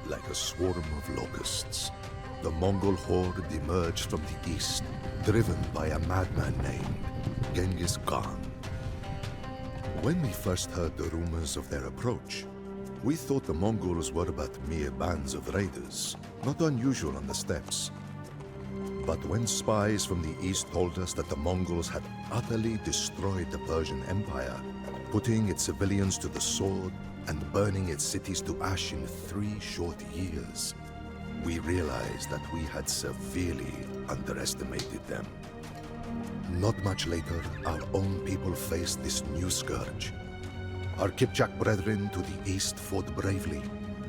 like a swarm of locusts. The Mongol horde emerged from the east, driven by a madman named Genghis Khan. When we first heard the rumors of their approach, we thought the Mongols were but mere bands of raiders, not unusual on the steppes. But when spies from the east told us that the Mongols had utterly destroyed the Persian Empire, putting its civilians to the sword and burning its cities to ash in 3 short years, we realized that we had severely underestimated them. Not much later, our own people faced this new scourge. Our Kipchak brethren to the east fought bravely,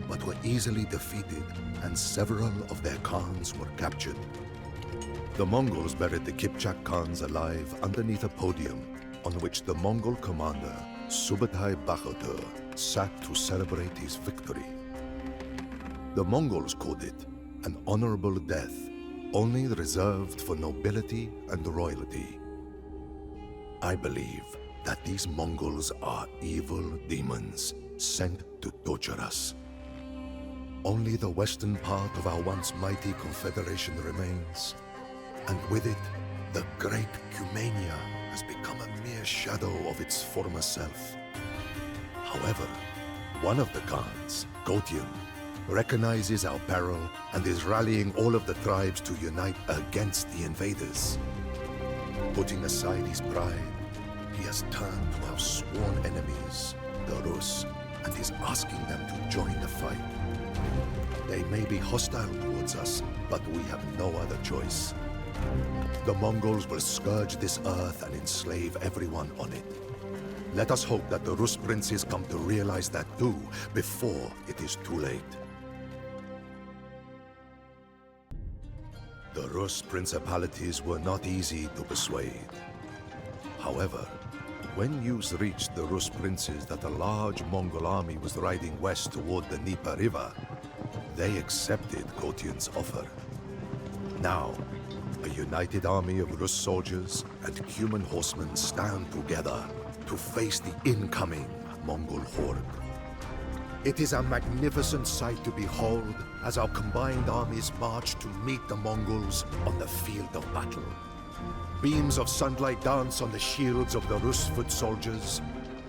but were easily defeated, and several of their Khans were captured. The Mongols buried the Kipchak Khans alive underneath a podium on which the Mongol commander Subutai Bahadur sat to celebrate his victory. The Mongols called it an honorable death, only reserved for nobility and royalty. I believe that these Mongols are evil demons sent to torture us. Only the western part of our once mighty confederation remains, and with it, the great Cumania has become a mere shadow of its former self. However, one of the Khans, Kotyan, recognizes our peril and is rallying all of the tribes to unite against the invaders. Putting aside his pride, he has turned to our sworn enemies, the Rus, and is asking them to join the fight. They may be hostile towards us, but we have no other choice. The Mongols will scourge this earth and enslave everyone on it. Let us hope that the Rus princes come to realize that too, before it is too late. The Rus principalities were not easy to persuade. However, when news reached the Rus princes that a large Mongol army was riding west toward the Dnieper River, they accepted Kotyan's offer. Now, a united army of Rus soldiers and Cuman horsemen stand together to face the incoming Mongol horde. It is a magnificent sight to behold as our combined armies march to meet the Mongols on the field of battle. Beams of sunlight dance on the shields of the Rus foot soldiers,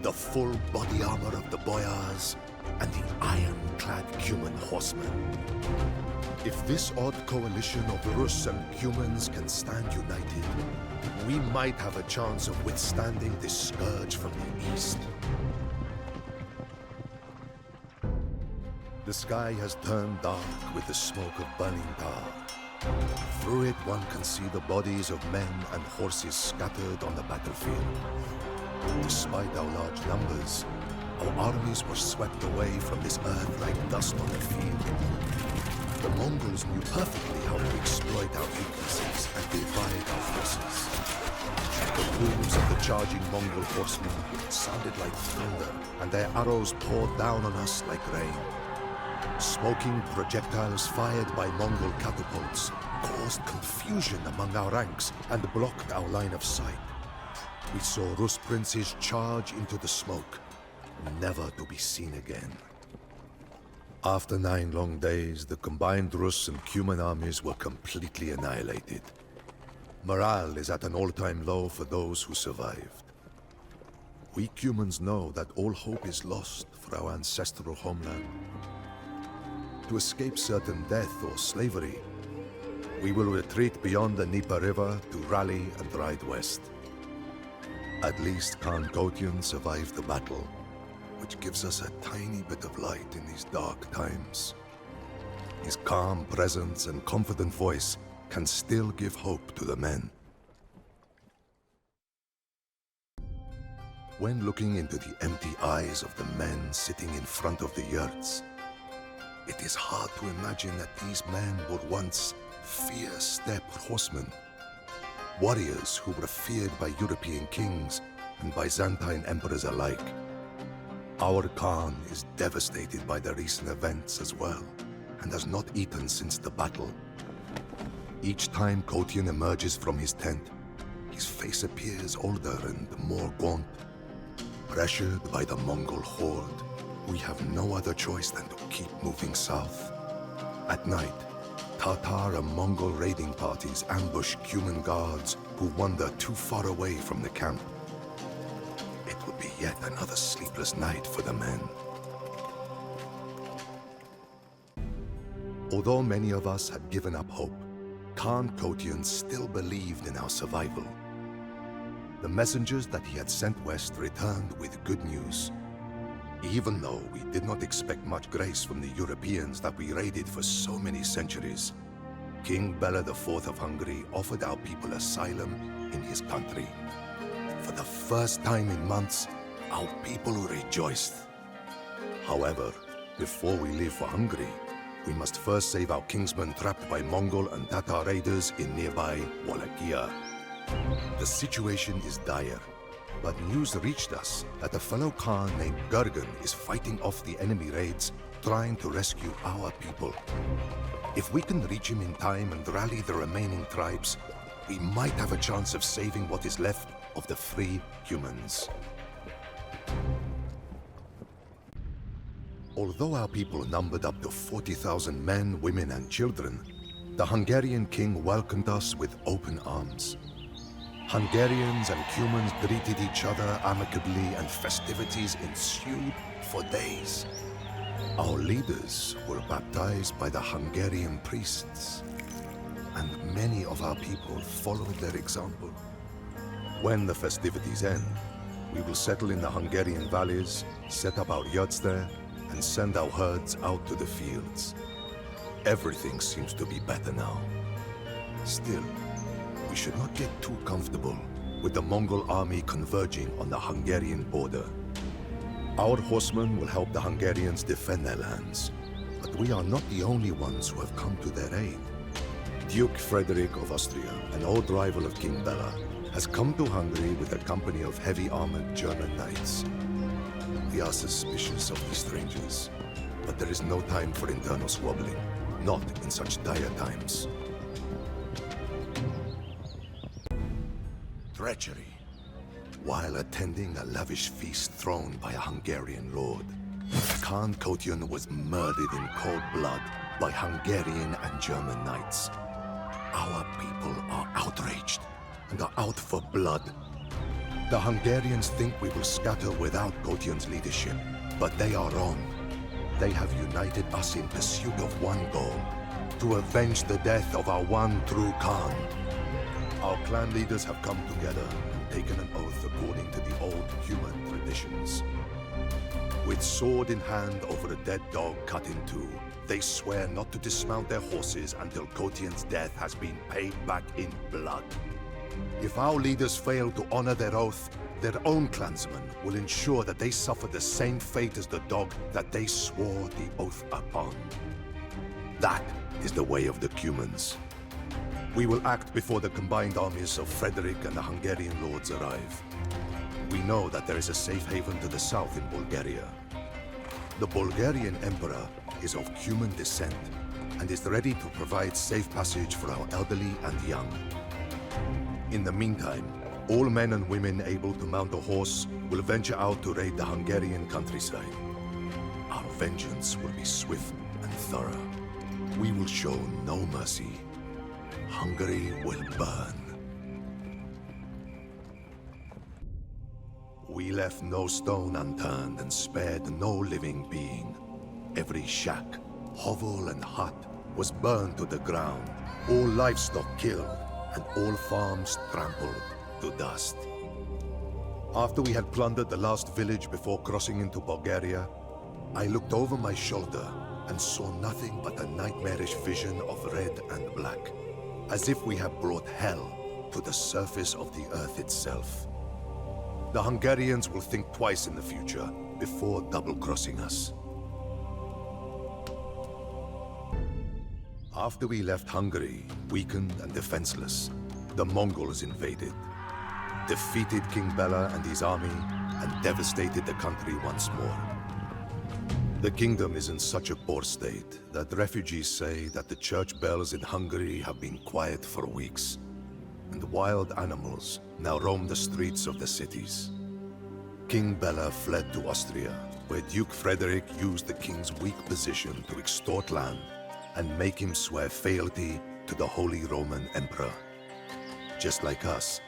the full body armor of the boyars, and the iron-clad Cuman horsemen. If this odd coalition of Rus and Cumans can stand united, we might have a chance of withstanding this scourge from the east. The sky has turned dark with the smoke of burning tar. Through it one can see the bodies of men and horses scattered on the battlefield. Despite our large numbers, our armies were swept away from this earth like dust on the field. The Mongols knew perfectly how to exploit our weaknesses and divide our forces. The booms of the charging Mongol horsemen sounded like thunder, and their arrows poured down on us like rain. Smoking projectiles fired by Mongol catapults caused confusion among our ranks and blocked our line of sight. We saw Rus princes charge into the smoke, never to be seen again. After 9 long days, the combined Rus and Cuman armies were completely annihilated. Morale is at an all-time low for those who survived. We Cumans know that all hope is lost for our ancestral homeland. To escape certain death or slavery, we will retreat beyond the Dnieper River to rally and ride west. At least Khan Kotyan survived the battle, which gives us a tiny bit of light in these dark times. His calm presence and confident voice can still give hope to the men. When looking into the empty eyes of the men sitting in front of the yurts, it is hard to imagine that these men were once fierce steppe horsemen, warriors who were feared by European kings and Byzantine emperors alike. Our Khan is devastated by the recent events as well, and has not eaten since the battle. Each time Kotyan emerges from his tent, his face appears older and more gaunt. Pressured by the Mongol horde, we have no other choice than to keep moving south. At night, Tatar and Mongol raiding parties ambush Cuman guards who wander too far away from the camp. It would be yet another sleepless night for the men. Although many of us had given up hope, Khan Kotyan still believed in our survival. The messengers that he had sent west returned with good news. Even though we did not expect much grace from the Europeans that we raided for so many centuries, King Bela IV of Hungary offered our people asylum in his country. For the first time in months, our people rejoiced. However, before we leave for Hungary, we must first save our kinsmen trapped by Mongol and Tatar raiders in nearby Wallachia. The situation is dire, but news reached us that a fellow Khan named Gurgen is fighting off the enemy raids, trying to rescue our people. If we can reach him in time and rally the remaining tribes, we might have a chance of saving what is left of the free humans. Although our people numbered up to 40,000 men, women and children, the Hungarian king welcomed us with open arms. Hungarians and Cumans greeted each other amicably and festivities ensued for days. Our leaders were baptized by the Hungarian priests, and many of our people followed their example. When the festivities end, we will settle in the Hungarian valleys, set up our yurts there, and send our herds out to the fields. Everything seems to be better now. Still, we should not get too comfortable with the Mongol army converging on the Hungarian border. Our horsemen will help the Hungarians defend their lands, but we are not the only ones who have come to their aid. Duke Frederick of Austria, an old rival of King Bela, has come to Hungary with a company of heavy-armored German knights. We are suspicious of these strangers, but there is no time for internal squabbling, not in such dire times. Treachery. While attending a lavish feast thrown by a Hungarian lord, Khan Kotyan was murdered in cold blood by Hungarian and German knights. Our people are outraged and are out for blood. The Hungarians think we will scatter without Kotyan's leadership, but they are wrong. They have united us in pursuit of one goal, to avenge the death of our one true Khan. Our clan leaders have come together and taken an oath according to the old human traditions. With sword in hand over a dead dog cut in two, they swear not to dismount their horses until Kotyan's death has been paid back in blood. If our leaders fail to honor their oath, their own clansmen will ensure that they suffer the same fate as the dog that they swore the oath upon. That is the way of the Cumans. We will act before the combined armies of Frederick and the Hungarian lords arrive. We know that there is a safe haven to the south in Bulgaria. The Bulgarian emperor is of Cuman descent and is ready to provide safe passage for our elderly and young. In the meantime, all men and women able to mount a horse will venture out to raid the Hungarian countryside. Our vengeance will be swift and thorough. We will show no mercy. Hungary will burn. We left no stone unturned and spared no living being. Every shack, hovel and hut was burned to the ground, all livestock killed, and all farms trampled to dust. After we had plundered the last village before crossing into Bulgaria, I looked over my shoulder and saw nothing but a nightmarish vision of red and black, as if we had brought hell to the surface of the earth itself. The Hungarians will think twice in the future before double-crossing us. After we left Hungary, weakened and defenseless, the Mongols invaded, defeated King Bela and his army, and devastated the country once more. The kingdom is in such a poor state that refugees say that the church bells in Hungary have been quiet for weeks, and wild animals now roam the streets of the cities. King Bela fled to Austria, where Duke Frederick used the king's weak position to extort land and make him swear fealty to the Holy Roman Emperor. Just like us,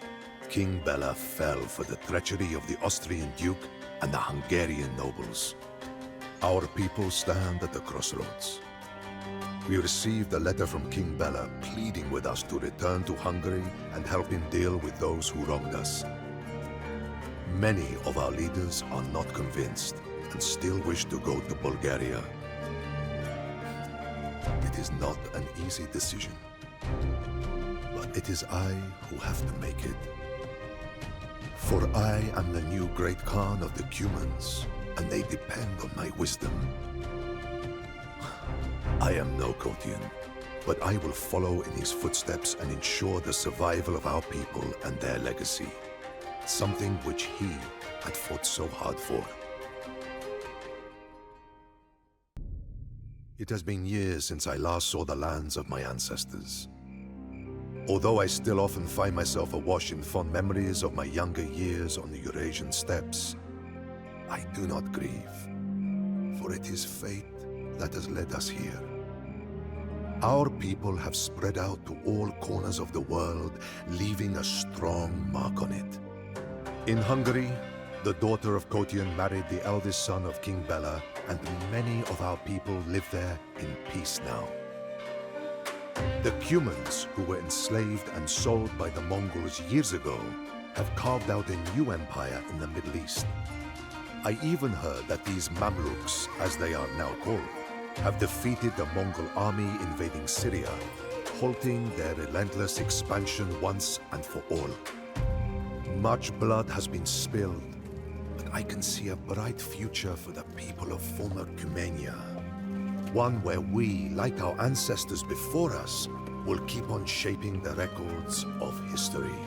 King Bela fell for the treachery of the Austrian Duke and the Hungarian nobles. Our people stand at the crossroads. We received a letter from King Bela pleading with us to return to Hungary and help him deal with those who wronged us. Many of our leaders are not convinced and still wish to go to Bulgaria. It is not an easy decision, but it is I who have to make it. For I am the new great Khan of the Cumans, and they depend on my wisdom. I am no Kotyan, but I will follow in his footsteps and ensure the survival of our people and their legacy, something which he had fought so hard for. It has been years since I last saw the lands of my ancestors. Although I still often find myself awash in fond memories of my younger years on the Eurasian steppes, I do not grieve, for it is fate that has led us here. Our people have spread out to all corners of the world, leaving a strong mark on it. In Hungary, the daughter of Kotyan married the eldest son of King Bela, and many of our people live there in peace now. The Cumans, who were enslaved and sold by the Mongols years ago, have carved out a new empire in the Middle East. I even heard that these Mamluks, as they are now called, have defeated the Mongol army invading Syria, halting their relentless expansion once and for all. Much blood has been spilled, but I can see a bright future for the people of former Cumania. One where we, like our ancestors before us, will keep on shaping the records of history.